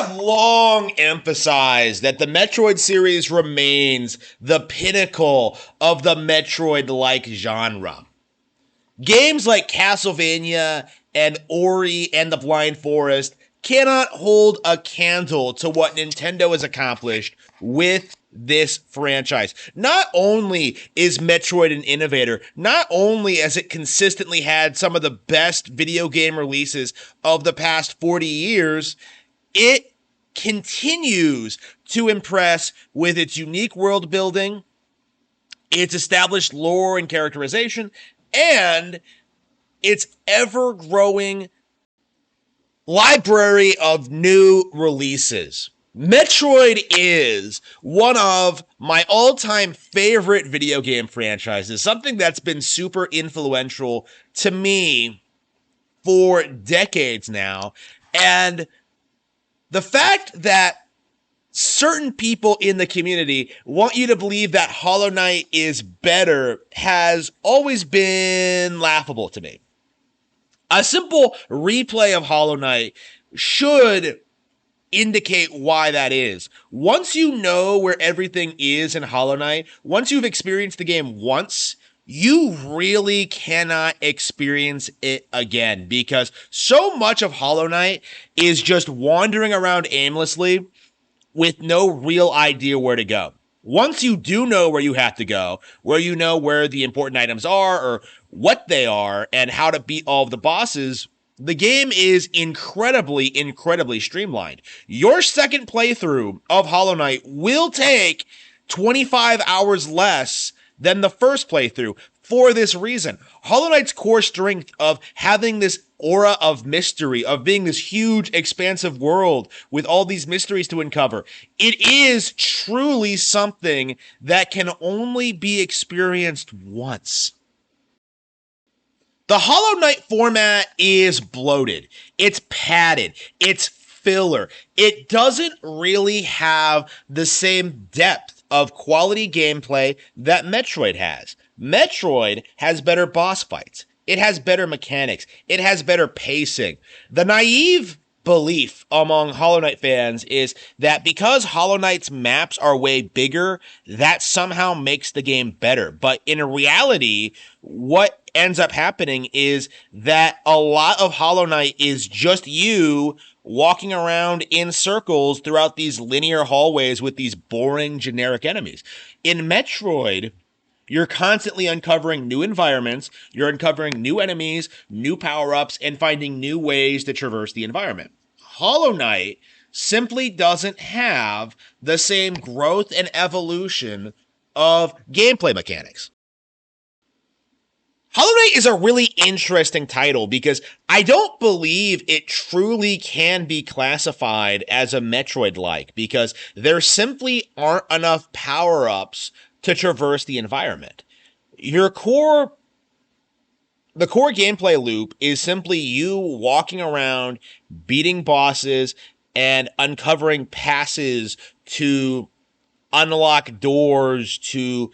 have long emphasized that the Metroid series remains the pinnacle of the Metroid-like genre. Games like Castlevania and Ori and the Blind Forest cannot hold a candle to what Nintendo has accomplished with this franchise. Not only is Metroid an innovator, not only has it consistently had some of the best video game releases of the past 40 years, it continues to impress with its unique world building, its established lore and characterization, and its ever-growing library of new releases. Metroid is one of my all-time favorite video game franchises, something that's been super influential to me for decades now, and the fact that certain people in the community want you to believe that Hollow Knight is better has always been laughable to me. A simple replay of Hollow Knight should indicate why that is. Once you know where everything is in Hollow Knight, once you've experienced the game once, you really cannot experience it again, because so much of Hollow Knight is just wandering around aimlessly with no real idea where to go. Once you do know where you have to go, where you know where the important items are or what they are and how to beat all of the bosses, the game is incredibly streamlined. Your second playthrough of Hollow Knight will take 25 hours less than the first playthrough for this reason. Hollow Knight's core strength of having this aura of mystery, of being this huge, expansive world with all these mysteries to uncover, it is truly something that can only be experienced once. The Hollow Knight format is bloated. It's padded. It's filler. It doesn't really have the same depth of quality gameplay that Metroid has. Metroid has better boss fights. It has better mechanics. It has better pacing. The naive belief among Hollow Knight fans is that because Hollow Knight's maps are way bigger, that somehow makes the game better. But in reality, what ends up happening is that a lot of Hollow Knight is just you walking around in circles throughout these linear hallways with these boring generic enemies. In Metroid, you're constantly uncovering new environments, you're uncovering new enemies, new power-ups, and finding new ways to traverse the environment. Hollow Knight simply doesn't have the same growth and evolution of gameplay mechanics. Hollow Knight is a really interesting title because I don't believe it truly can be classified as a Metroid-like, because there simply aren't enough power-ups to traverse the environment. The core gameplay loop is simply you walking around, beating bosses, and uncovering passes to unlock doors to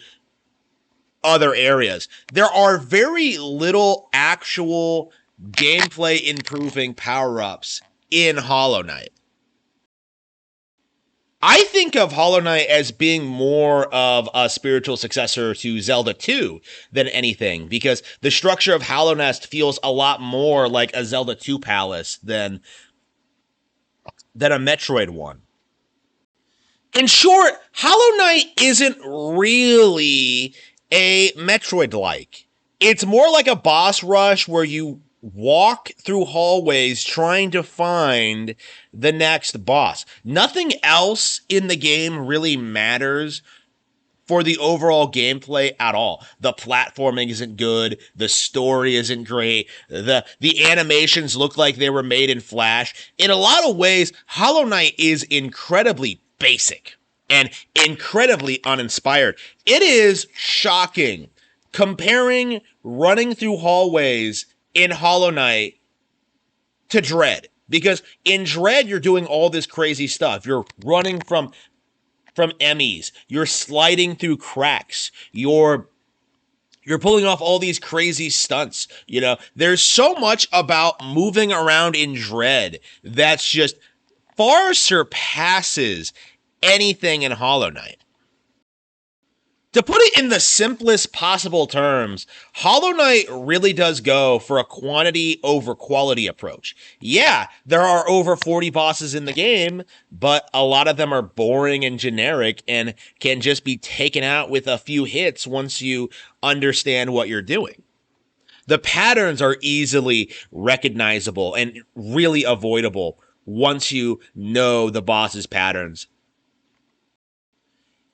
other areas. There are very little actual gameplay improving power-ups in Hollow Knight. I think of Hollow Knight as being more of a spiritual successor to Zelda 2 than anything, because the structure of Hollow Nest feels a lot more like a Zelda 2 palace than a Metroid one. In short, Hollow Knight isn't really a Metroid-like. It's more like a boss rush where you walk through hallways trying to find the next boss. Nothing else in the game really matters for the overall gameplay at all. The platforming isn't good, the story isn't great, the animations look like they were made in Flash. In a lot of ways, Hollow Knight is incredibly basic and incredibly uninspired. It is shocking comparing running through hallways in Hollow Knight to Dread. Because in Dread, you're doing all this crazy stuff. You're running from enemies. You're sliding through cracks. You're pulling off all these crazy stunts. You know, there's so much about moving around in Dread that's just far surpasses anything in Hollow Knight. To put it in the simplest possible terms, Hollow Knight really does go for a quantity over quality approach. Yeah, there are over 40 bosses in the game, but a lot of them are boring and generic and can just be taken out with a few hits once you understand what you're doing. The patterns are easily recognizable and really avoidable once you know the boss's patterns.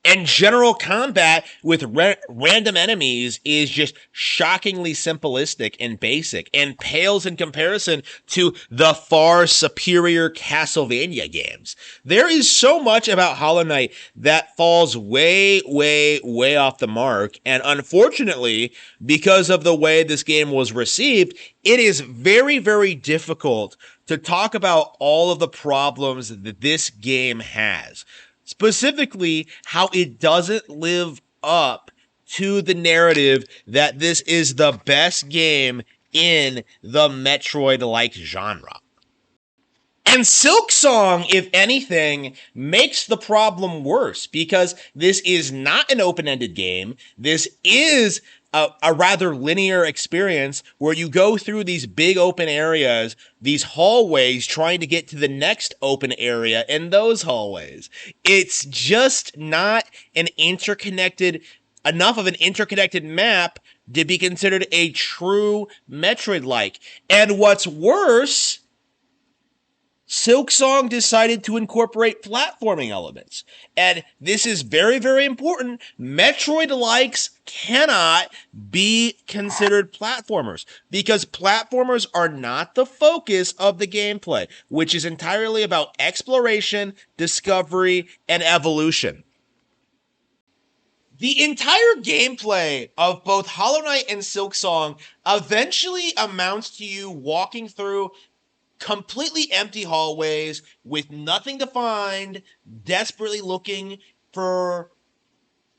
And general combat with random enemies is just shockingly simplistic and basic and pales in comparison to the far superior Castlevania games. There is so much about Hollow Knight that falls way, way, way off the mark. And unfortunately, because of the way this game was received, it is very, very difficult to talk about all of the problems that this game has. Specifically, how it doesn't live up to the narrative that this is the best game in the Metroid-like genre. And Silksong, if anything, makes the problem worse because this is not an open-ended game. This is a rather linear experience where you go through these big open areas, these hallways, trying to get to the next open area in those hallways. It's just not enough of an interconnected map to be considered a true Metroid-like. And what's worse, Silksong decided to incorporate platforming elements. And this is very, very important. Metroid-likes cannot be considered platformers because platformers are not the focus of the gameplay, which is entirely about exploration, discovery, and evolution. The entire gameplay of both Hollow Knight and Silksong eventually amounts to you walking through completely empty hallways with nothing to find, desperately looking for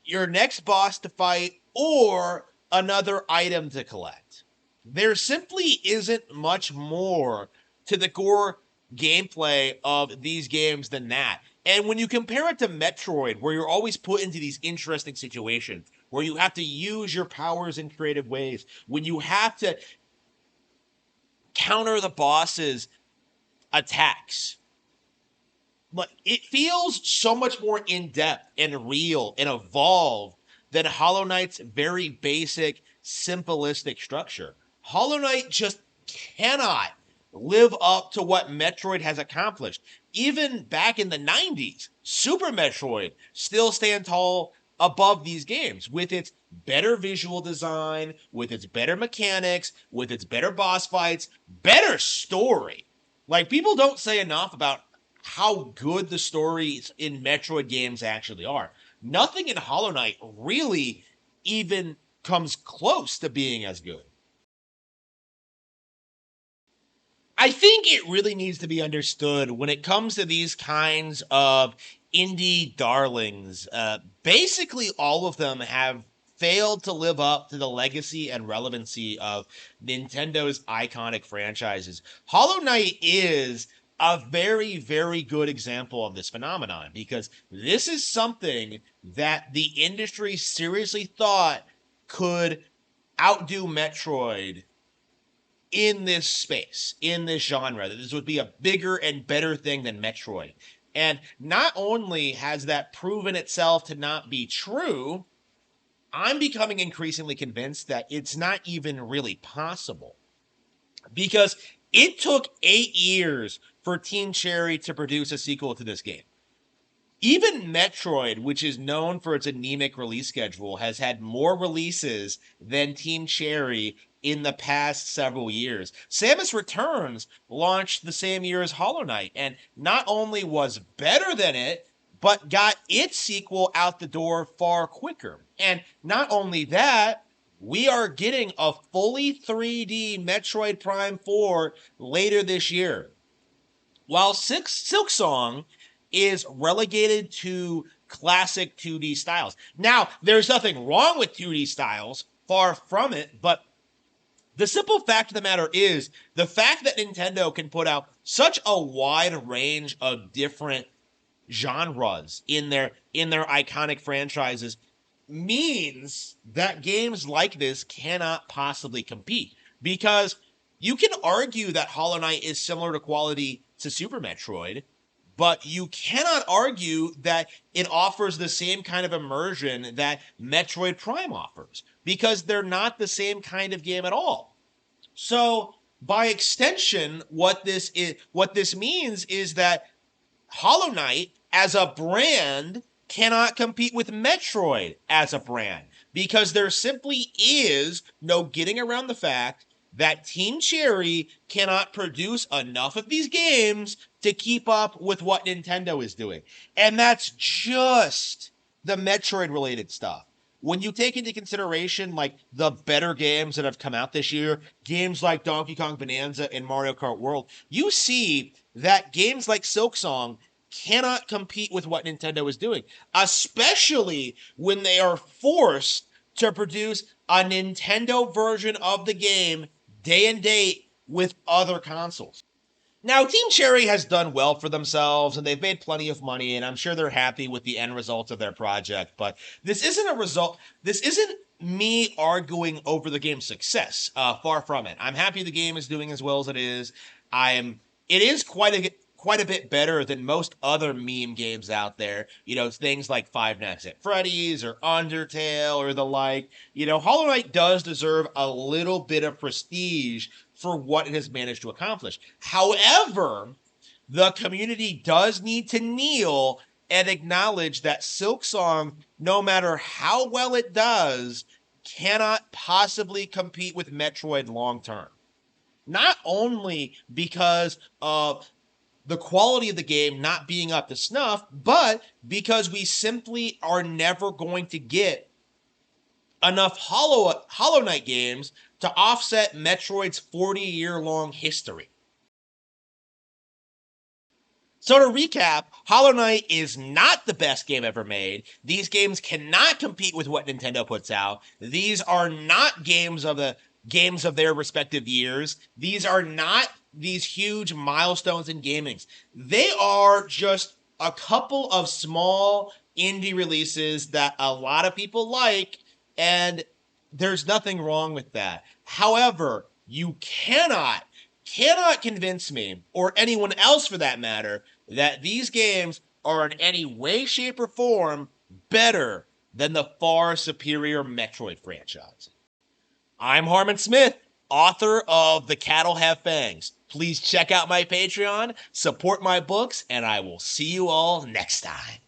your next boss to fight or another item to collect. There simply isn't much more to the core gameplay of these games than that. And when you compare it to Metroid, where you're always put into these interesting situations, where you have to use your powers in creative ways, when you have to counter the boss's attacks, but it feels so much more in-depth and real and evolved than Hollow Knight's very basic, simplistic structure. Hollow Knight just cannot live up to what Metroid has accomplished. Even back in the 90s, Super Metroid still stands tall above these games with its better visual design, with its better mechanics, with its better boss fights, better story. Like, people don't say enough about how good the stories in Metroid games actually are. Nothing in Hollow Knight really even comes close to being as good. I think it really needs to be understood when it comes to these kinds of indie darlings. Basically, all of them have failed to live up to the legacy and relevancy of Nintendo's iconic franchises. Hollow Knight is a very, very good example of this phenomenon because this is something that the industry seriously thought could outdo Metroid in this space, in this genre, that this would be a bigger and better thing than Metroid. And not only has that proven itself to not be true, I'm becoming increasingly convinced that it's not even really possible. Because it took 8 years for Team Cherry to produce a sequel to this game. Even Metroid, which is known for its anemic release schedule, has had more releases than Team Cherry in the past several years. Samus Returns launched the same year as Hollow Knight, and not only was better than it, but got its sequel out the door far quicker. And not only that, we are getting a fully 3D Metroid Prime 4 later this year. While Silksong is relegated to classic 2D styles. Now, there's nothing wrong with 2D styles, far from it, but The simple fact of the matter is the fact that Nintendo can put out such a wide range of different genres in their iconic franchises means that games like this cannot possibly compete, because you can argue that Hollow Knight is similar to quality to Super Metroid, but you cannot argue that it offers the same kind of immersion that Metroid Prime offers, because they're not the same kind of game at all. So, by extension, what this means is that Hollow Knight as a brand cannot compete with Metroid as a brand, because there simply is no getting around the fact that Team Cherry cannot produce enough of these games to keep up with what Nintendo is doing. And that's just the Metroid related stuff. When you take into consideration like the better games that have come out this year, games like Donkey Kong Bonanza and Mario Kart World, you see that games like Silksong cannot compete with what Nintendo is doing, especially when they are forced to produce a Nintendo version of the game day and date with other consoles. Now, Team Cherry has done well for themselves, and they've made plenty of money, and I'm sure they're happy with the end result of their project, but this isn't me arguing over the game's success. Far from it. I'm happy the game is doing as well as it is. It is quite a bit better than most other meme games out there. You know, things like Five Nights at Freddy's or Undertale or the like. You know, Hollow Knight does deserve a little bit of prestige for what it has managed to accomplish. However, the community does need to kneel and acknowledge that Silksong, no matter how well it does, cannot possibly compete with Metroid long term. Not only because of the quality of the game not being up to snuff, but because we simply are never going to get enough Hollow Knight games to offset Metroid's 40-year-long history. So to recap, Hollow Knight is not the best game ever made. These games cannot compete with what Nintendo puts out. These are not games of their respective years. These are not these huge milestones in gaming. They are just a couple of small indie releases that a lot of people like, and there's nothing wrong with that. However, you cannot convince me, or anyone else for that matter, that these games are in any way, shape, or form better than the far superior Metroid franchise. I'm Harmon Smith, author of The Cattle Have Fangs. Please check out my Patreon, support my books, and I will see you all next time.